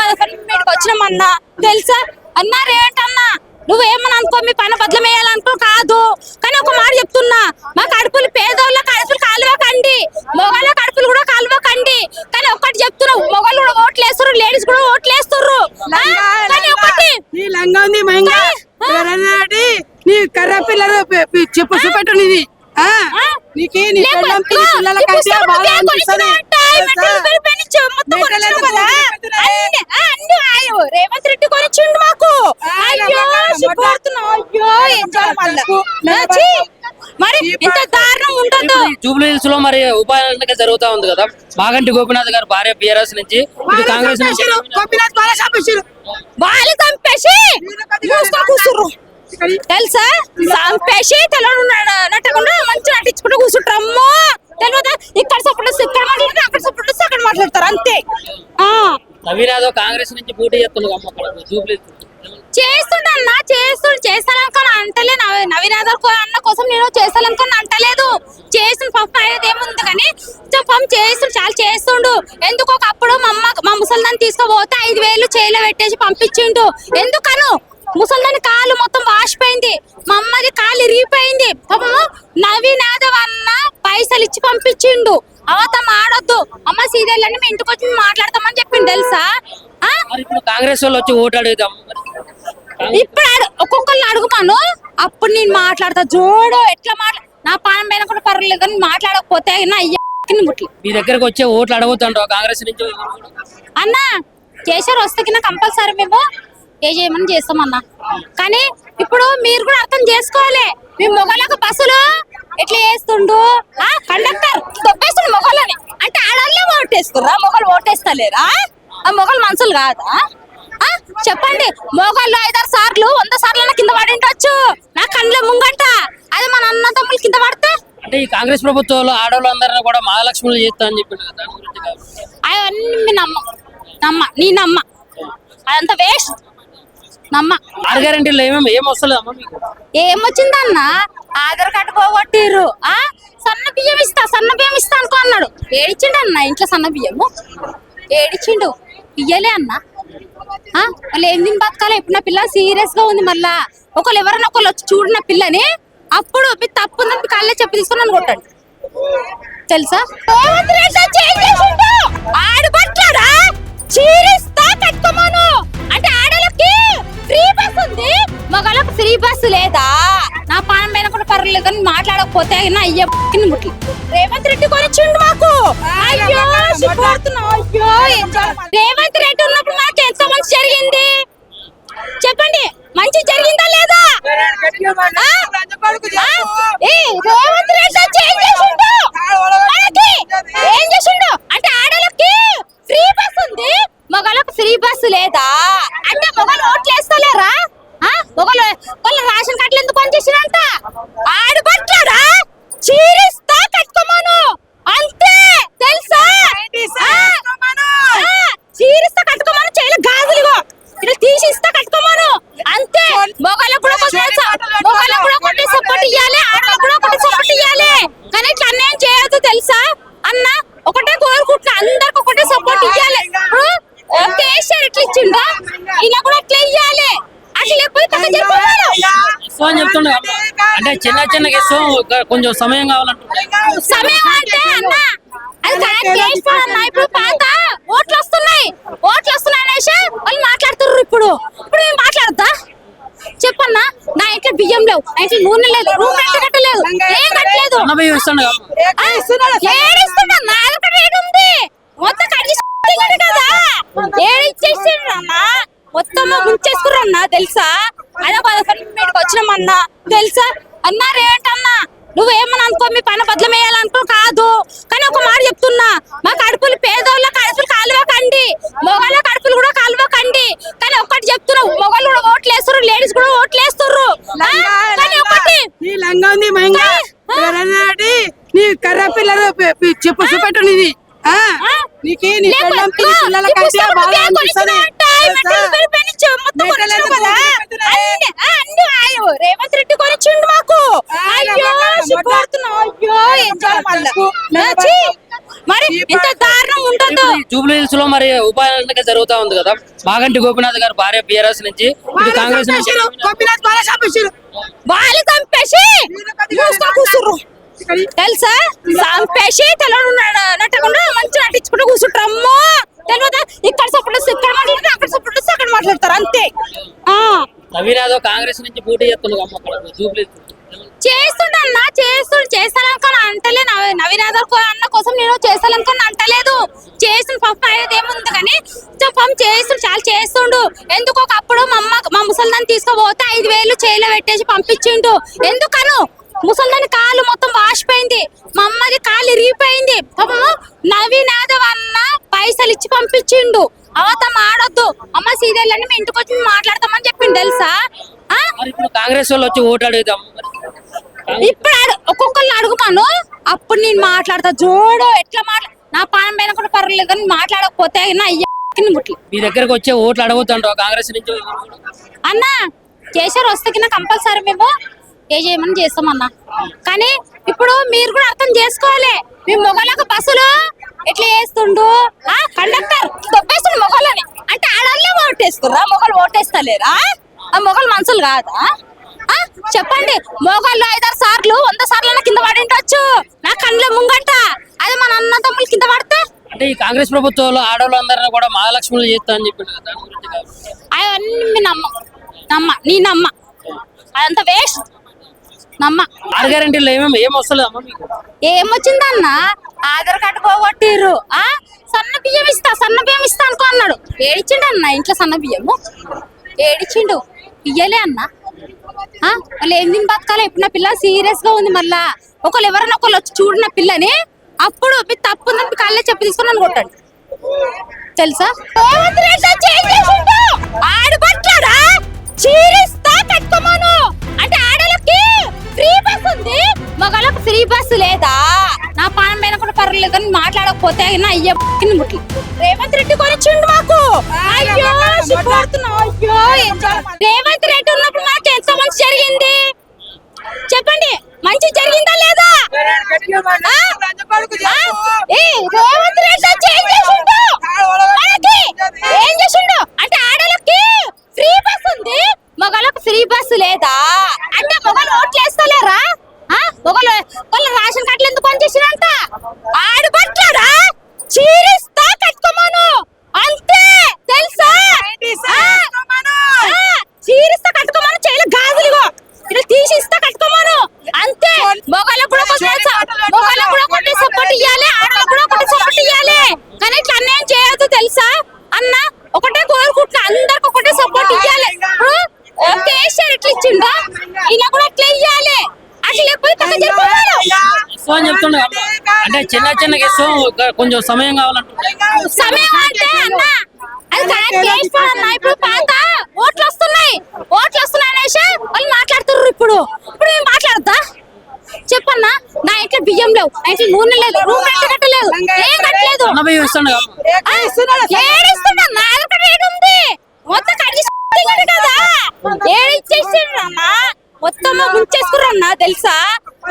మీటికి వచ్చినామన్నా తెలుసా అన్నా రేట్ అన్నా నువ్వేమని అనుకో మీ పైన బదులు వేయాలనుకో కాదు కానీ ఒక మాట చెప్తున్నా మా కడుపులు పేదోళ్ళ కడుపులు కాలువకండి మొగళ్ళ కడుపులు కూడా కాలువకండి కానీ ఒక్కటి చెప్తున్నావు మొగలు కూడా ఓట్లు వేస్తారు లేడీస్ కూడా ఓట్లు వేస్తారు కానీ ఒకటి నీ లంగా ఉంది మహింగా నీ కర్ర పిల్లలు చెప్పు చూపెట్టు నీది నీకు నీ పిల్లల కంటే బాగా అనిపిస్తుంది రేవంత్ రెడ్డి కొనిచ్చిండు మాకు అయ్యో సిగ్గుపడుతున్నావు అయ్యో ఏం చేయాలి మరి ఇంత దారుణం ఉండదు జూబ్లీ హిల్స్ లో మరి ఉపాధి జరుగుతా ఉంది కదా మాగంటి గోపీనాథ్ గారు భార్య బీఆర్ఎస్ నుంచి కాంగ్రెస్ నుంచి వాళ్ళు చంపేసి కూర్చుర్రు తెలుసా చంపేసి నట్టకుండా మంచి నటించుకుంటూ కూర్చుంటారమ్మో తెలియదా ఇక్కడ సపోర్ట్ ఇక్కడ మాట్లాడతారు అక్కడ సపోర్ట్ అక్కడ మాట్లాడతారు అంతే నవీన్ యాదవ్ కాంగ్రెస్ నుంచి పోటీ చేస్తున్నాడు అమ్మ అక్కడ జూబ్లీ చేస్తుండన్నా చేస్తాననుకొని అంటలే నవీన్ యాదవ్ అన్న కోసం నేను చేస్తాననుకొని అంటలేదు చేసిన పాపం అనేది ఏముంది కానీ పాపం చేస్తుండు చాలా చేస్తుండు ఎందుకు ఒకప్పుడు మా ముసల్దాన్ని తీసుకుపోతే 5,000 చేయిలో పెట్టేసి పంపించిండు ఎందుకను ముసల్దాని కాలు మొత్తం వాసిపోయింది మా అమ్మది కాలు ఇరిగిపోయింది పాపము నవీన్ యాదవ్ అన్న పైసలు ఇచ్చి పంపించిండు అవతం ఆడొద్దు అమ్మ సీరియల్ మీ ఇంటికి వచ్చి మాట్లాడతామని చెప్పిండు తెలుసా ఆ? మరి ఇప్పుడు కాంగ్రెస్ వాళ్ళు వచ్చి ఓటు అడుగుదాం. ఇప్పుడు ఒక్కొక్కరిని అడుగుతాను, అప్పుడు నేను మాట్లాడతా. జోడు ఎట్లా నా పానం పైన కూడా పర్లేదు కానీ మాట్లాడకపోతే నా అయ్యకి ముట్లు. మీ దగ్గరకు వచ్చే ఓట్లు అడగొద్దంటావు కాంగ్రెస్ నుంచి. అన్న కేసీఆర్ వస్తే కింద కంపల్సరీ మేము ఏ చేయమని చేస్తామన్నా. కానీ ఇప్పుడు మీరు కూడా అర్థం చేసుకోవాలి, మీ మొగలకు బస్సులు ఎట్లా చేస్తుండు, కండక్టర్ దొబ్బేస్తుండు మొగలని. అంటే ఆడవాళ్ళే ఓటేస్తుర్రా, మొగలు ఓటేస్తలేరా? ఆ మొగలు మనుషులు కాదా? చెప్పండి, మొగళ్ళు 5-6 సార్లు 100 సార్లు కింద పడి ఉండొచ్చు నా కళ్ళ ముంగంట. అది మన అన్న తమ్ముళ్ళు కింద పడితే అంటే ఈ కాంగ్రెస్ ప్రభుత్వంలో ఆడవాళ్ళందరినీ కూడా మహాలక్ష్ములు చేస్తా అని చెప్పిండు కదా, దాని గురించి కాదు. అవన్నీ నీ నమ్మ అదంతా వేస్ట్. నమ్మ 6 గ్యారెంటీలు ఏం వస్తలేదు అమ్మ మీకు? ఏమొచ్చిందన్న, ఆధార్ కార్డు పోగొట్టిర్రు. సన్న బియ్యం ఇస్తా అనుకో అన్నాడు. ఏడిచిండు అన్న ఇంట్లో సన్న బియ్యము, ఏడిచిండు, ఇయ్యలే అన్న. వాళ్ళు ఏం తిని బతకాలి? ఇప్పుడు నా పిల్ల సీరియస్ గా ఉంది. మళ్ళా ఒకళ్ళు ఎవరైనా ఒకళ్ళు వచ్చి చూడిన పిల్లని, అప్పుడు మీ తప్పు ఉందని మీ కాళ్ళే చెప్పి తీసుకొని నన్ను కొట్టండి. తెలుసా? ఆడబట్టాడా చీరిస్తా కట్టుకోమను అంటే ఆడలకి ఫ్రీ బస్ ఉంది, మగళ్ళకి ఫ్రీ బస్సు లేదా? నా పానం పైన కూడా పర్లేదు కానీ మాట్లాడకపోతే నా అయ్యకి ముట్లు. రేవంత్ రెడ్డి కొనిచ్చిండు మాకు. అయ్యో సిగ్గుపడుతున్నా. అయ్యో రేవంత్ రెడ్డి ఉన్నప్పుడు మాకు ఎంత మంచి జరిగింది చెప్పండి. మంచి జరిగిందా లేదా? రేవంత్ రెడ్డి ఏం చేసిండు అంటే ఆడలకి ఫ్రీ బస్ ఉంది, మగళ్ళకి ఫ్రీ బస్సు లేదా? అంటే మొగలు ఓట్లు వేస్తలేరా? మొగలు వాళ్ళ రేషన్ కార్డులు ఎందుకు పనిచేసినంట? ఆడబట్టాడా చీరిస్తా కట్టుకోమను అంతే. తెలుసా? చీరిస్తా కట్టుకోమను, చేయలే గాజులుగో ఇలా తీసిస్తా కట్టుకోమను అంతే. మొగలకు కూడా ఒకటి సపోర్ట్ ఇవ్వాలి, ఆడలకు కూడా ఒకటి సపోర్ట్ ఇవ్వాలి. కానీ ఇట్లా అన్యాయం చేయొద్దు తెలుసా అన్న. ఒకటే కోరుకుంటున్నా, అందరికి ఒకటే సపోర్ట్ ఇవ్వాలి. ఇప్పుడు కేసీఆర్ ఎట్లా ఇచ్చిండో ఇలా కూడా అట్లా ఇవ్వాలి. అట్లా లేకపోతే అని చెప్తుండే అంటే చిన్న కేసు కొంచెం సమయం కావాలంటే సమయం అంటే అన్న అది కరెక్ట్ చేస్తాడు అన్న. ఇప్పుడు పాత ఓట్లు వస్తున్నాయి అనేసి వాళ్ళు మాట్లాడుతుర్రు. ఇప్పుడు మేము మాట్లాడద్దా చెప్పన్నా? నా ఇంట్లో బియ్యం లేవు, నా ఇంట్లో నూనె లేదు, రూమ్ రెంట్ కట్టలేదు, ఏం కట్టలేదు. ఏడిస్తున్నా ఉంది మొత్తం కడిగి కదా ఏడిచ్చేసిండ్రు అన్న. మొత్తం ముంచేసుకురన్నా తెలుసా? అదే మీదకి వచ్చినామన్నా తెలుసా? అన్నారేంటన్నా నువ్వేమని అనుకో, మీ పైన బదులు వేయాలనుకో కాదు. కానీ ఒక మాట చెప్తున్నా, మా కడుపులు పేదోళ్ళ కడుపులు కాలువకండి, మొగళ్ళ కడుపులు కూడా కాలువకండి. కానీ ఒకటి చెప్తున్నావు, మొగళ్ళు కూడా ఓట్లు వేస్తారు, లేడీస్ కూడా ఓట్లు వేస్తారు. కానీ ఒకటి నీ కర్ర పిల్లలు చెప్పు చూపెట్టు నీది. నీకు నీ పిల్లల కంటే బాగా రేవంత్ రెడ్డి కొనిచ్చిండు మాకు. అయ్యో సిగ్గుపడుతున్నా. అయ్యో మరి ఇంత దారుణం ఉండదు. జూబ్లీ హిల్స్ లో మరి ఉపాధి జరుగుతా ఉంది కదా, మాగంటి గోపినాథ్ గారు భార్య బీఆర్ఎస్ నుంచి కాంగ్రెస్ నుంచి వాళ్ళు చంపేసి కూర్చుర్రు తెలుసా? చంపేసి నట్టకుండా మంచి నటించుకుంటూ కూర్చుంటారమ్మో తెలియదా? ఇక్కడ సపోర్ట్ ఇక్కడ మాట్లాడతారు, అక్కడ సపోర్ట్ అక్కడ మాట్లాడతారు అంతే. నవీన్ యాదవ్ కాంగ్రెస్ నుంచి పోటీ చేస్తుండన్నా చేస్తాననుకొని అంటలే. నవీన్ యాదవ్ అన్న కోసం నేను చేస్తాననుకొని అంటలేదు. చేసిన పాపం ఏముంది కానీ పాపం చేస్తుండు, చాలా చేస్తుండు. ఎందుకు ఒకప్పుడు మా ముసలిదాన్ని తీసుకోపోతే 5,000 చేయిలో పెట్టేసి పంపించిండు. ఎందుకను? ముసలిదాని కాలు మొత్తం వాసిపోయింది, మా అమ్మది కాలు ఇరిగిపోయింది. పాపము నవీన్ యాదవ్ అన్న పైసలు ఇచ్చి పంపించిండు. అవతం ఆడొద్దు అమ్మ, సీరియల్ అని మీ ఇంటికి వచ్చి మాట్లాడతామని చెప్పిండు తెలుసా? కాంగ్రెస్ వాళ్ళు వచ్చి ఓటు అడుగుదాం. ఇప్పుడు ఒక్కొక్కరిని అడుగుతాను, అప్పుడు నేను మాట్లాడతా. జోడు ఎట్లా నా పానం పైన కూడా పర్లేదు కానీ మాట్లాడకపోతే నా అయ్యకి ముట్లు. మీ దగ్గరకు వచ్చే ఓట్లు అడగొద్దంటావు కాంగ్రెస్ నుంచి. అన్న కేసీఆర్ వస్తే కింద కంపల్సరీ మేము ఏ చేయమని చేస్తామన్నా. కానీ ఇప్పుడు మీరు కూడా అర్థం చేసుకోవాలి, మీ మొగలకు బస్సులు ఎట్లా చేస్తుండు, కండక్టర్ దొబ్బేస్తుండు మొగలని. అంటే ఆడవాళ్ళే ఓటేస్తుర్రా, మొగలు ఓటేస్తలేరా? ఆ మొగలు మనుషులు కాదా? చెప్పండి, మొగళ్ళు 5-6 సార్లు 100 సార్లు కింద పడి ఉండొచ్చు నా కళ్ళ ముంగంట. అది మన అన్న తమ్ముళ్ళు కింద పడితే అంటే ఈ కాంగ్రెస్ ప్రభుత్వంలో ఆడవాళ్ళందరినీ కూడా మహాలక్ష్ములు చేస్తా అని చెప్పిండు కదా, దాని గురించి కాదు. అవన్నీ నీ నమ్మ అదంతా వేస్ట్ నమ్మ. ఆరు గ్యారెంటీలో ఏం వస్తలేదు అమ్మ మీకు? ఏమొచ్చిందన్న ఆధార్ కార్డు పోగొట్టిర్రు సన్న బియ్యం ఇస్తా అనుకో అన్నాడు. ఏడిచ్చిండు అన్న ఇంట్లో సన్న బియ్యము ఏడిచ్చిండు ఇయ్యలే అన్న. వాళ్ళు ఏం తిని బతకాలి? ఇప్పుడు నా పిల్ల సీరియస్ గా ఉంది. మళ్ళా ఒకళ్ళు ఎవరైనా ఒకళ్ళు వచ్చి చూడు నా పిల్లని, అప్పుడు మీ తప్పు ఉందని మీ కాళ్ళే చెప్పి తీసుకొని నన్ను కొట్టండి. తెలుసా ఆడబట్టాడా చీరిస్తా కట్టుకోమను అంటే ఆడలకి ఫ్రీ బస్ ఉంది, మగళ్ళకి ఫ్రీ బస్ లేదా? నా పానం పైన కూడా పర్లేదు కానీ మాట్లాడకపోతే నా అయ్య ముట్లు రేవంత్ రెడ్డి కొనిచ్చిండు మాకు. అయ్యో సిగ్గుపడుతున్నా. అయ్యో రేవంత్ రెడ్డి ఉన్నప్పుడు మాకు ఎంత మంచి జరిగింది చెప్పండి. మంచి జరిగిందా లేదా? రేవంత్ రెడ్డి ఏం చేసిండు అంటే ఆడలకి ఫ్రీ బస్ ఉంది, మగళ్ళకి ఫ్రీ బస్ లేదా? అంటే మొగలు ఓట్లు వేస్తలేరా? వాళ్ళు రేషన్ కార్డులు ఎందుకు పని చేసినంట? ఆడబట్టాడా చీరిస్తా కట్టుకోమను అంతే తెలుసా? చీరిస్తా కట్టుకోమను చేయలే గాజులుగో ఇట్లా తీసి ఇస్తా కట్టుకోమను అంతే. మొగలకు కూడా ఒకటి సపోర్ట్ ఇవ్వాలి, ఆడలకు కూడా ఒకటి సపోర్ట్ ఇవ్వాలి. కానీ ఇట్లా అన్యాయం చేయొద్దు తెలుసా అన్న. ఒకటే కోరుకుంటున్నా అందరికి ఒకటే సపోర్ట్ ఇవ్వాలి. కేసీఆర్ ఎట్లా ఇచ్చిండో ఈయన కూడా అట్లా ఇవ్వాలి. అట్లా లేకపోతే ఇస్తాం అని చెప్తుండే అంటే చిన్న ఇస్తాం, కొంచెం సమయం కావాలంటే సమయం అంటే అన్న అది అన్న. ఇప్పుడు పాత ఓట్లు వస్తున్నాయి అనేసి వాళ్ళు మాట్లాడుతుర్రు. ఇప్పుడు మేము మాట్లాడతా చెప్పన్నా? నా ఇంట్లో బియ్యం లేవు, నా ఇంట్లో నూనె లేదు, రూమ్ రెంట్ కట్టలేదు, ఏం కట్టలేదు. ఏడిస్తున్నా ఉంది మొత్తం కడిగి కదా ఏడిచ్చేసిండ్రు అన్న. మొత్తం ముంచేసుకురన్నా తెలుసా?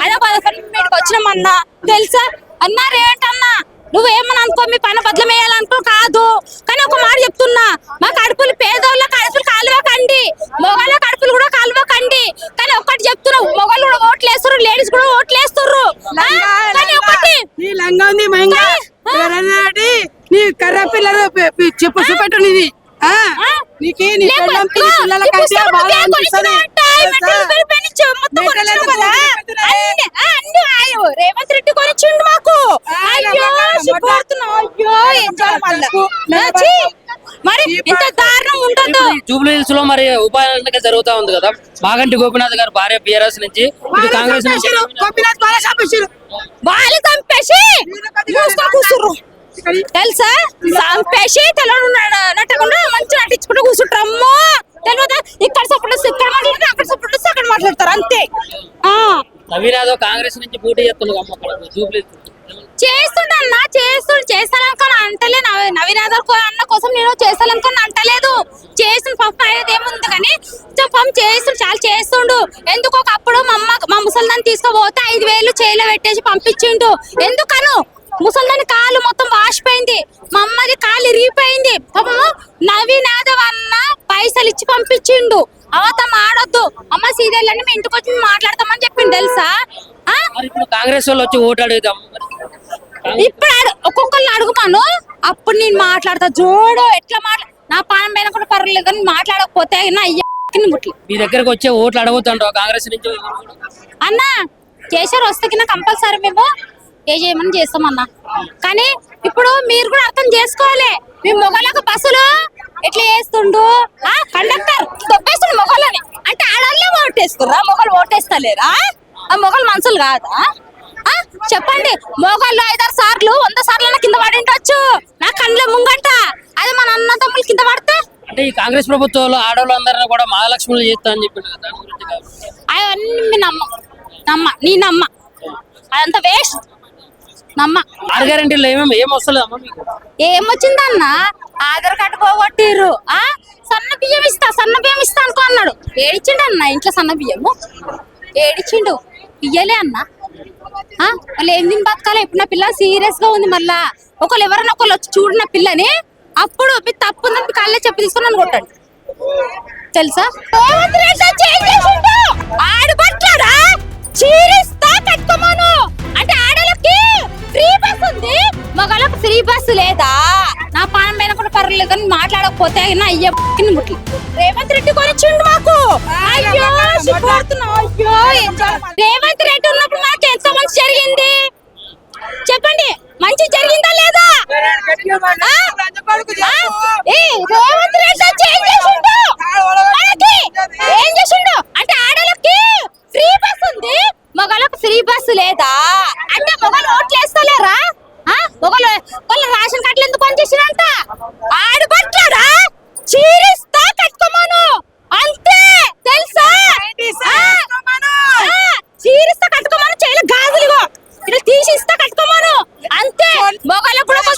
అయినా మీటికి వచ్చినామన్నా తెలుసా అన్నారేంటన్నా? నువ్వేమని అనుకో, మీ పైన బదులు వేయాలనుకో కాదు. కానీ ఒక మాట చెప్తున్నా, మా కడుపులు పేదోళ్ళ కడుపులు కాలువకండి, మొగళ్ళ కడుపులు కూడా కాలువకండి. కానీ ఒకటి చెప్తున్నావు, మొగలు కూడా ఓట్లు వేస్తారు, లేడీస్ కూడా ఓట్లు వేస్తారు. కానీ ఒకటి నీ లంగా ఉంది నీ కర్ర పిల్లలు చెప్పు చూపెట్టు నీది. నీకు నీ పిల్లల కంటే బాగా అనిపిస్తుంది. రేవంత్ రెడ్డి కొనిచ్చిండు మాకు. అయ్యో సిగ్గుపడుతున్నా. అయ్యో మరి ఇంత దారుణం ఉండదు. జూబ్లీ హిల్స్ లో మరి ఉపాధి జరుగుతా ఉంది కదా, మాగంటి గోపినాథ్ గారు భార్య బీఆర్ఎస్ నుంచి ఇటు కాంగ్రెస్ నుంచి వాళ్ళు చంపేసి కూర్చుర్రు తెలుసా? చంపేసి తెలవడు నట్టకుండా మంచి నటించుకుంటూ కూర్చుంటారమ్మో తెలియదా? ఇక్కడ సపోర్ట్ ఇక్కడ మాట్లాడతారు, అక్కడ సపోర్ట్ అక్కడ మాట్లాడతారు అంతే. నవీన్ యాదవ్ కాంగ్రెస్ నుంచి పోటీ చేస్తున్నాడు జూబ్లీ చేస్తుండన్నా చేస్తాననుకొని అంటలే. నవీన్ యాదవ్ అన్న కోసం నేను చేస్తాననుకొని అంటలేదు. చేసిన పాపం అనేది ఏముంది కానీ పాపం చాలా చేస్తుండు. ఎందుకు ఒకప్పుడు మా ముసల్దాన్ని తీసుకుపోతే 5,000 చేయిలో పెట్టేసి పంపించిండు. ఎందుకను? ముసల్దాని కాలు మొత్తం వాసిపోయింది, మా అమ్మది కాలు ఇరిగిపోయింది. పాపము నవీన్ యాదవ్ అన్న పైసలు ఇచ్చి పంపించిండు. అవతం ఆడొద్దు అమ్మ సీరియల్ అని మీ ఇంటికి వచ్చి మాట్లాడతామని చెప్పిండు తెలుసా? ఇప్పుడు కాంగ్రెస్ వాళ్ళు వచ్చి ఓటు అడుగుదాం. ఇప్పుడు ఒక్కొక్కరిని అడుగుతాను, అప్పుడు నేను మాట్లాడతా. జోడు ఎట్లా నా పానం పైన కూడా పర్లేదు కానీ మాట్లాడకపోతే నా అయ్యని ముట్లు. మీ దగ్గరకు వచ్చే ఓట్లు అడుగుతాంటావు కాంగ్రెస్ నుంచి అన్న. కేసీఆర్ వస్తే కింద కంపల్సరీ మేము చేయమని చేస్తామన్నా. కానీ ఇప్పుడు మీరు కూడా అర్థం చేసుకోవాలి. మీ మొగలకు బస్సులు ఎట్లా చేస్తుండు, కండక్టర్ దొబ్బేస్తుండు మొగలని అంటే ఆడవాళ్ళే ఓటేస్తుర్రా? మొగలు ఓటేస్తలేరా? ఆ మొగలు మనుషులు కాదా? చెప్పండి. మొగళ్ళు 5-6 సార్లు 100 సార్లు కింద పడి ఉండొచ్చు నా కళ్ళ ముంగంట. అదే మన అన్న తమ్ముళ్ళు కింద పడితే అంటే ఈ కాంగ్రెస్ ప్రభుత్వంలో ఆడవాళ్ళందరినీ కూడా మహాలక్ష్ములు చేస్తా అని చెప్పిండు కదా, దాని గురించి కాదు. అవన్నీ నీ నమ్మ అదంతా వేస్ట్ నమ్మ. ఆరు గ్యారెంటీలో ఏం వస్తలేదు అమ్మ మీకు? ఏమొచ్చిందన్న ఆధార్ కార్డు పోగొట్టిర్రు సన్న బియ్యం ఇస్తా అనుకో అన్నాడు. ఏడిచ్చిండు అన్న ఇంట్లో సన్న బియ్యము ఏడిచ్చిండు ఇయ్యలే అన్న. వాళ్ళు ఏం తిని బతకాలి? ఇప్పుడు నా పిల్ల సీరియస్ గా ఉంది. మళ్ళా ఒకళ్ళు ఎవరైనా ఒకళ్ళు వచ్చి చూడు నా పిల్లని, అప్పుడు మీ తప్పు ఉందని మీ కాళ్ళే చెప్పి తీసుకొని నన్ను కొట్టండి. తెలుసా? ఆడబట్టాడా చీరిస్తా కట్టుకోమను అంటే ఆడలకి ఫ్రీ బస్ ఉంది, మగళ్ళకి ఫ్రీ బస్ లేదు. మాట్లాడకపోతే నా అయ్య ముట్లు రేవంత్ రెడ్డి కొనిచ్చిండు మాకు. అయ్యో సిగ్గుపడుతున్నా. అయ్యో రేవంత్ రెడ్డి ఉన్నప్పుడు మాకు ఎంత మంచి జరిగింది చెప్పండి. మంచి జరిగిందా లేదా? రేవంత్ రెడ్డి వచ్చి ఏం చేసిండు మనకి? ఏం చేసిండు అంటే ఆడలకి ఫ్రీ బస్ ఉంది, మగళ్ళకి ఫ్రీ బస్ లేదా? అంటే మగలు ఓట్లు వేస్తలేరా? మగలు వాళ్ళ రేషన్ కార్డులు ఎందుకు పనిచేసినంట? ఆడబట్టారా? చీరిస్తా కట్టుకోమను అంతే తెలుసా? చీరిస్తా కట్టుకోమను, చేయలే గాజులుగో ఇట్లా తీసి ఇస్తా కట్టుకోమను అంతే. మొగలకు కూడా ఒకటి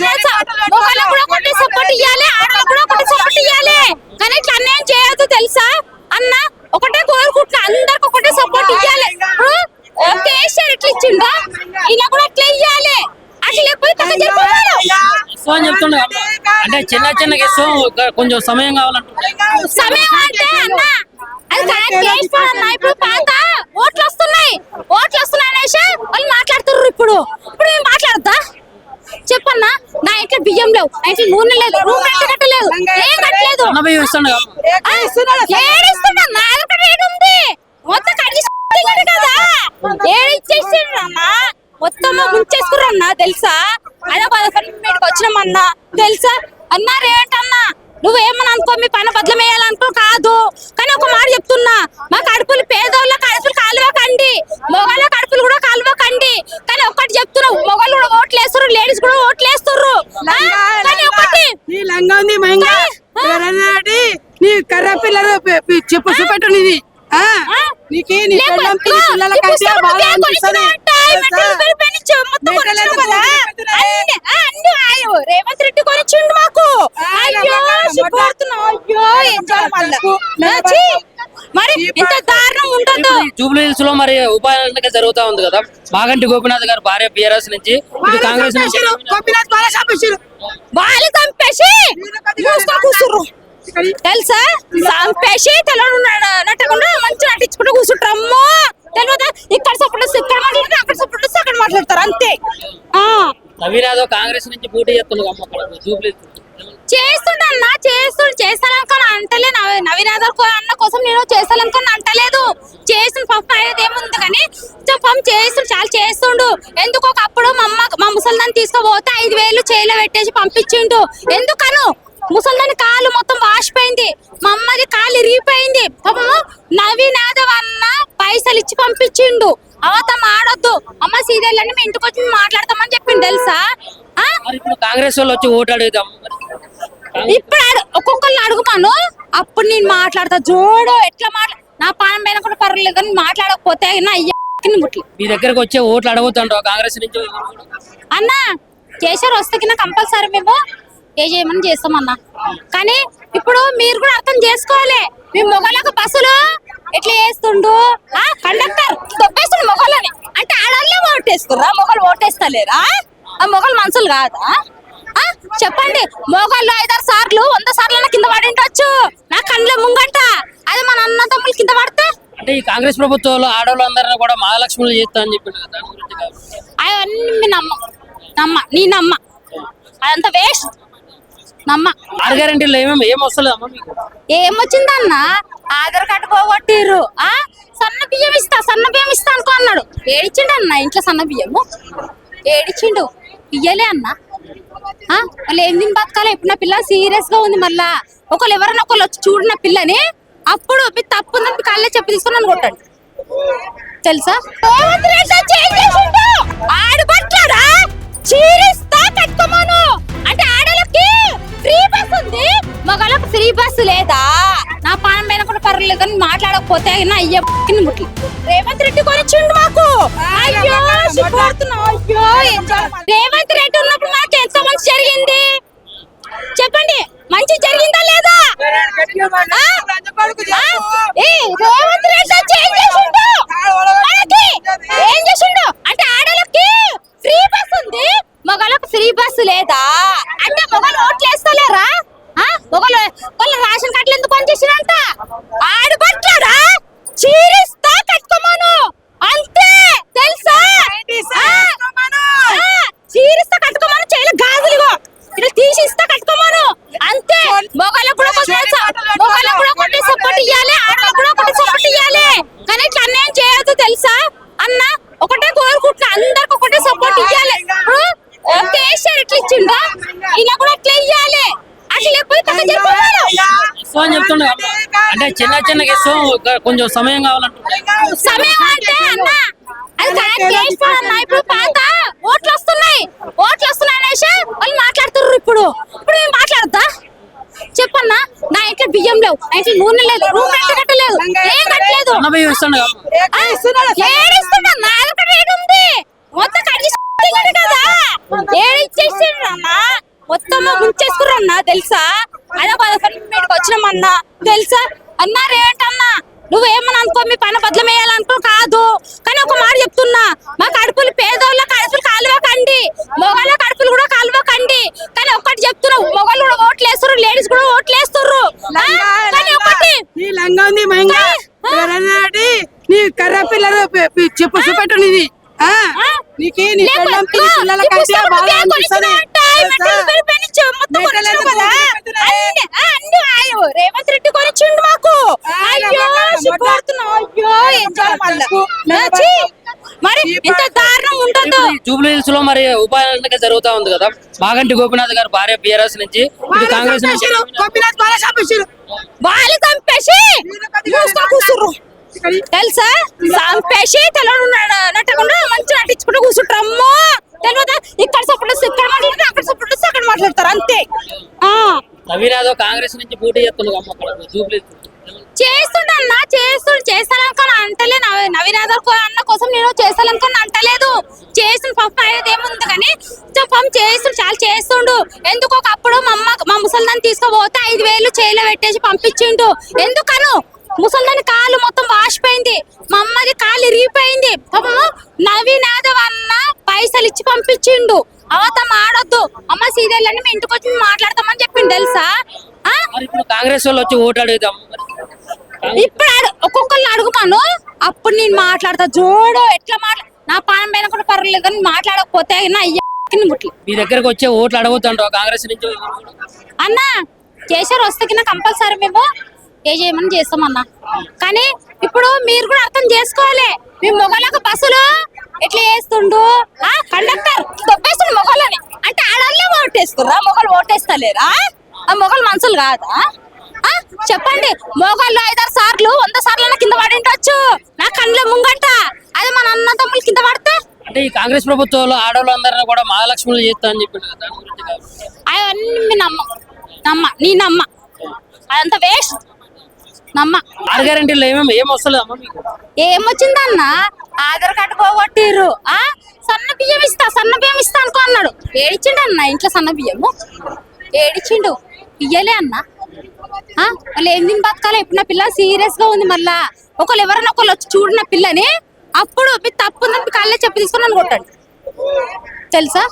సపోర్ట్ ఇవ్వాలి, ఆడలకు కూడా ఒకటి సపోర్ట్ ఇవ్వాలి. కానీ ఇట్లా అన్యాయం చేయొద్దు తెలుసా అన్న. ఒకటే కోరుకుంటున్నా, అందరికి ఒకటే సపోర్ట్ ఇవ్వాలి. కేసీఆర్ ఎట్లా ఇచ్చిండో ఈయన కూడా అట్లా ఇవ్వాలి. అట్లా లేకపోతే ఇస్తాం అని చెప్తుండే అంటే చిన్న ఇస్తాం, కొంచెం సమయం కావాలంటే. సమయం అంటే అన్న అది కరెక్ట్ చేస్తాడు అన్న. ఇప్పుడు పాత ఓట్లు వస్తున్నాయి అనేసి వాళ్ళు మాట్లాడుతుర్రు. ఇప్పుడు నేను మాట్లాడతా చెప్పన్నా. నా ఇంట్లో బియ్యం లేవు, నా ఇంట్లో నూనె లేదు, రూమ్ రెంట్ కట్టలేదు, ఏం కట్టలేదు. ఏడిస్తున్నా నా దగ్గర రేట్ ఉంది మొత్తం కడిగి కదా ఏడిచ్చేసిండ్రు అన్న. మొత్తం ముంచేసుకురన్నా తెలుసా? అదే మీటికి వచ్చినామన్నా తెలుసా అన్నా. రేటన్నా నువ్వేమని అనుకో, మీ పని బదులు వేయాలనుకో కాదు. కానీ ఒక మాట చెప్తున్నా, మా కడుపులు పేదోళ్ళ కడుపులు కాలువకండి, మొగళ్ళ కడుపులు కూడా కాలువకండి. కానీ ఒక్కటి చెప్తున్నా, మొగలు కూడా ఓట్లు వేస్తారు, లేడీస్ కూడా ఓట్లు వేస్తారు. కానీ ఒకటి నీ లంగా ఉంది మహింగా నీ కర్ర పిల్లలు చెప్పు చూపెట్టు నీది. నీకు నీ పిల్లల కంటే బాగా అనిపిస్తుంది. రేవంత్ రెడ్డి కొనిచ్చిండు మాకు. అయ్యో సిగ్గుపడుతున్నా. అయ్యో మరి ఇంత దారుణం ఉండదు. జూబ్లీ హిల్స్ లో మరి ఉపాధి ఎన్నిక జరుగుతా ఉంది కదా. మాగంటి గోపినాథ్ గారు భార్య బీఆర్ఎస్ నుంచి ఇటు కాంగ్రెస్ నుంచి వాళ్ళు చంపేసి కూర్చుర్రు తెలుసా? చంపేసి నట్టకుండా మంచి నటించుకుంటూ కూర్చుంటారమ్మో తెలియదా? ఇక్కడ సపోర్ట్ ఇక్కడ మాట్లాడతారు, అక్కడ సపోర్ట్ అక్కడ మాట్లాడతారు అంతే. నవీన్ యాదవ్ కాంగ్రెస్ నుంచి పోటీ చేస్తున్నారు జూబ్లీ చేస్తుండన్నా చేస్తాననుకొని అంటలే. నవీన్ యాదవ్ అన్న కోసం నేను చేస్తాననుకొని అంటలేదు. చేసిన పాపం అనేది ఏముంది కానీ పాపం చేస్తుండు, చాలా చేస్తుండు. ఎందుకు ఒకప్పుడు మా ముసలిదాన్ని తీసుకుపోతే 5,000 చేయిలో పెట్టేసి పంపించిండు. ఎందుకను ముసలిదాని కాలు మొత్తం వాసిపోయింది, మా అమ్మది కాలు ఇరిగిపోయింది. పాపము నవీన్ యాదవ్ అన్న పైసలు ఇచ్చి పంపించిండు. అవతం ఆడొద్దు అమ్మ సీరియల్ మీ ఇంటికి వచ్చి మాట్లాడతామని చెప్పిండు తెలుసా? కాంగ్రెస్ వాళ్ళు వచ్చి ఓటు అడుగుదాం. ఇప్పుడు ఒక్కొక్కరిని అడుగుతాను, అప్పుడు నేను మాట్లాడతా. జోడు ఎట్లా నా పానం పైన కూడా పర్వాలేదు కానీ మాట్లాడకపోతే నా ముట్లు మీ దగ్గరకు వచ్చే ఓట్లు అడుగుతాంటావు కాంగ్రెస్ నుంచి అన్న. కేసీఆర్ వస్తే కంపల్సరీ మేము ఏ చేయమని చేస్తామన్నా. కానీ ఇప్పుడు మీరు కూడా అర్థం చేసుకోవాలి, మీ మొగలకు బస్సులు ఎట్లా చేస్తుండు. కండక్టర్ దొబ్బేస్తుండు మొగలని అంటే ఆడవాళ్ళే ఓటేస్తుర్రా? మొగలు ఓటేస్తలేరా? ఆ మొగలు మనుషులు కాదా? చెప్పండి. మొగళ్ళు 5-6 సార్లు 100 సార్లు కింద పడి ఉండొచ్చు నా కళ్ళ ముంగట. అది మన అన్న తమ్ముళ్ళు కింద పడితే అంటే ఈ కాంగ్రెస్ ప్రభుత్వంలో ఆడవాళ్ళందరినీ కూడా మహాలక్ష్ములు చేస్తా అని చెప్పిండు కదా. అవన్నీ నీ నమ్మ అదంతా వేస్ట్. నమ్మ 6 గ్యారెంటీలు ఏం వస్తలేదు అమ్మ మీకు? ఏమొచ్చిందన్న? ఆధార్ కార్డు పోగొట్టిర్రు. సన్న బియ్యం ఇస్తా అనుకో అన్నాడు. ఏడిచ్చిండు అన్న ఇంట్లో సన్న బియ్యము ఏడిచ్చిండు, ఇయ్యలే అన్న. వాళ్ళు ఏం తిని బతకాలి? ఇప్పుడు నా పిల్ల సీరియస్ గా ఉంది. మళ్ళా ఒకళ్ళు ఎవరైనా ఒకళ్ళు వచ్చి చూడు నా పిల్లని, అప్పుడు మీ తప్పు ఉందని మీ కాళ్ళే చెప్పి తీసుకుని నన్ను కొట్టండి తెలుసా? ఆడబట్టారా? చీరిస్తా కట్టుకోమను అంటే ఆడలకి ఫ్రీ బస్ ఉంది, మగళ్ళకి ఫ్రీ బస్ లేదా? నా పానం పైన కూడా పర్వాలేదు కానీ మాట్లాడకపోతే నా అయ్య ముట్లు రేవంత్ రెడ్డి కొనిచ్చిండు మాకు. అయ్యో సిగ్గుపడుతున్నా. అయ్యో రేవంత్ రెడ్డి ఉన్నప్పుడు మాకు ఎంత మంచి జరిగింది చెప్పండి. మంచి జరిగిందా లేదా? రేవంత్ రెడ్డి వచ్చి ఏం చేసిండు మనకి? ఏం చేసిండు అంటే ఆడలకి ఫ్రీ బస్ ఉంది, మగళ్ళకి ఫ్రీ బస్ లేదా? అంటే మొగలు ఓట్లు వేస్తలేరా? మొగలు వాళ్ళ రేషన్ కార్డులు ఎందుకు పనిచేసినంట? ఆడబట్టారా? చీరిస్తా కట్టుకోమను అంతే తెలుసా? చిన్న చిన్నగా ఇస్తాం కొంచెం సమయం కావాలంటే సమయం అంటే అన్న అది కరెక్ట్ చేసుకోవాలన్నా. ఇప్పుడు పాత ఓట్లు వస్తున్నాయి అనేసి వాళ్ళు మాట్లాడుతుర్రు. ఇప్పుడు ఏం మాట్లాడతా చెప్పన్నా? నా ఇంట్లో బియ్యం లేవు, నా ఇంట్లో నూనె లేదు, రూమ్ రెంట్ కట్టలేదు, ఏం కట్టలేదు. అన్న బియ్యం ఇస్తాను ఏడిస్తున్నా? నాది ఒక రేట్ ఉంది, మొత్తం కడిగి కదా ఏడిచ్చేసిండ్రన్నా, మొత్తం ముంచేసుకురన్నా తెలుసా? అదే మీటికి వచ్చినామన్నా తెలుసా అన్నా? రేటన్నా నువ్వేమని అనుకో, మీ పని బదులు వేయాలనుకో కాదు, కానీ ఒక మాట చెప్తున్నా, మా కడుపులు పేదోళ్ళ కడుపులు కాలువకండి, మొగళ్ళ కడుపులు కూడా కాలువకండి. కానీ ఒక్కటి చెప్తున్నావు, మొగళ్ళు కూడా ఓట్లు వేస్తారు, లేడీస్ కూడా ఓట్లు వేస్తారు. కానీ ఒకటి నీ లంగా ఉంది మహింగా నీ కర్ర పిల్లలు చెప్పు చూపెట్టు నీది. నీకు నీ పెళ్ళాం పిల్లల కంటే బాగా అనిపిస్తుంది. రేవంత్ రెడ్డి కొనిచ్చిండు మాకు. అయ్యో సిగ్గుపడుతున్నావు. అయ్యో ఏం చేయాలి మరి ఇంత దారుణం ఉండదు. జూబ్లీ హిల్స్ లో మరి ఉపాధి ఎన్నిక జరుగుతా ఉంది కదా, మాగంటి గోపీనాథ్ గారు భార్య బీఆర్ఎస్ నుంచి ఇటు కాంగ్రెస్ నుంచి వాళ్ళు చంపేసి కూర్చుర్రు తెలుసా? చంపేసి నట్టకుండా మంచి నటించుకుంటూ కూర్చుంటారమ్మో తెలియదా? ఇక్కడ సపోర్ట్ ఇక్కడ మాట్లాడతారు, అక్కడ సపోర్ట్ అక్కడ మాట్లాడతారు అంతే. నవీన్ యాదవ్ కాంగ్రెస్ నుంచి పోటీ చేస్తున్నారు జూబ్లీ చేస్తానన్నా చేస్తాననుకొని అంటలే. నవీన్ యాదవ్ అన్న కోసం నేను చేస్తాననుకొని అంటలేదు. చేసిన పాపం అనేది ఏముంది కానీ పాపం చేస్తుండు, చాలా చేస్తుండు. ఎందుకు ఒకప్పుడు మా ముసలిదాన్ని తీసుకుపోతే 5,000 చేయిలో పెట్టేసి పంపించిండు. ఎందుకను? ముసలిదాని కాలు మొత్తం వాసిపోయింది, మా అమ్మది కాలు ఇరిగిపోయింది. పాపము నవీన్ యాదవ్ అన్న పైసలు ఇచ్చి పంపించిండు. అవతం ఆడొద్దు అమ్మ, సీరియల్ మీ ఇంటికి వచ్చి మాట్లాడతామని చెప్పిండు తెలుసా? కాంగ్రెస్ వాళ్ళు వచ్చి ఓటు అడుగుదాం. ఇప్పుడు ఒక్కొక్కరిని అడుగుతాను, అప్పుడు నేను మాట్లాడతా. జోడు ఎట్లా నా పానం పైన కూడా పర్వాలేదు కానీ మాట్లాడకపోతే నా ముట్లు మీ దగ్గరకు వచ్చే ఓట్లు అడుగుతాండ్రు కాంగ్రెస్ నుంచి అన్న. కేసీఆర్ వస్తే కంపల్సరీ మేము ఏ చేయమని చేస్తామన్నా. కానీ ఇప్పుడు మీరు కూడా అర్థం చేసుకోవాలి, మీ మొగలకు బస్సులు ఎట్లా చేస్తుండు, కండక్టర్ దొబ్బేస్తుండు మొగలని అంటే ఆడవాళ్ళే ఓటేస్తుర్రా? మొగలు ఓటేస్తలేరా? ఆ మొగలు మనుషులు కాదా? చెప్పండి, మొగళ్ళు 5-6 సార్లు 100 సార్లు కింద పడింటచ్చు నా కళ్ళ ముంగట. అది మన అన్న తమ్ముళ్ళు కింద పడితే అంటే ఈ కాంగ్రెస్ ప్రభుత్వంలో ఆడవాళ్ళందరినీ కూడా మహాలక్ష్ములు చేస్తా అని చెప్పిండు కదా, అవన్నీ నీ నమ్మ అదంతా వేస్ట్. నమ్మ ఆరు గ్యారెంటీలు ఏం వస్తలేదు అమ్మ మీకు? ఏమొచ్చిందన్న? ఆధార్ కార్డు పోగొట్టిర్రు. సన్న బియ్యం ఇస్తా అనుకో అన్నాడు. ఏడిచిండు అన్న ఇంట్లో సన్న బియ్యము ఏడిచిండు, ఇయ్యలే అన్న. వాళ్ళు ఏం తిని బతకాలి? ఇప్పుడు నా పిల్ల సీరియస్ గా ఉంది. మళ్ళా ఒకళ్ళు ఎవరైనా ఒకళ్ళు వచ్చి చూడు నా పిల్లని, అప్పుడు తప్పు ఉందని కళ్ళే చెప్పి తీసుకుని నన్ను కొట్టాడు తెలుసా?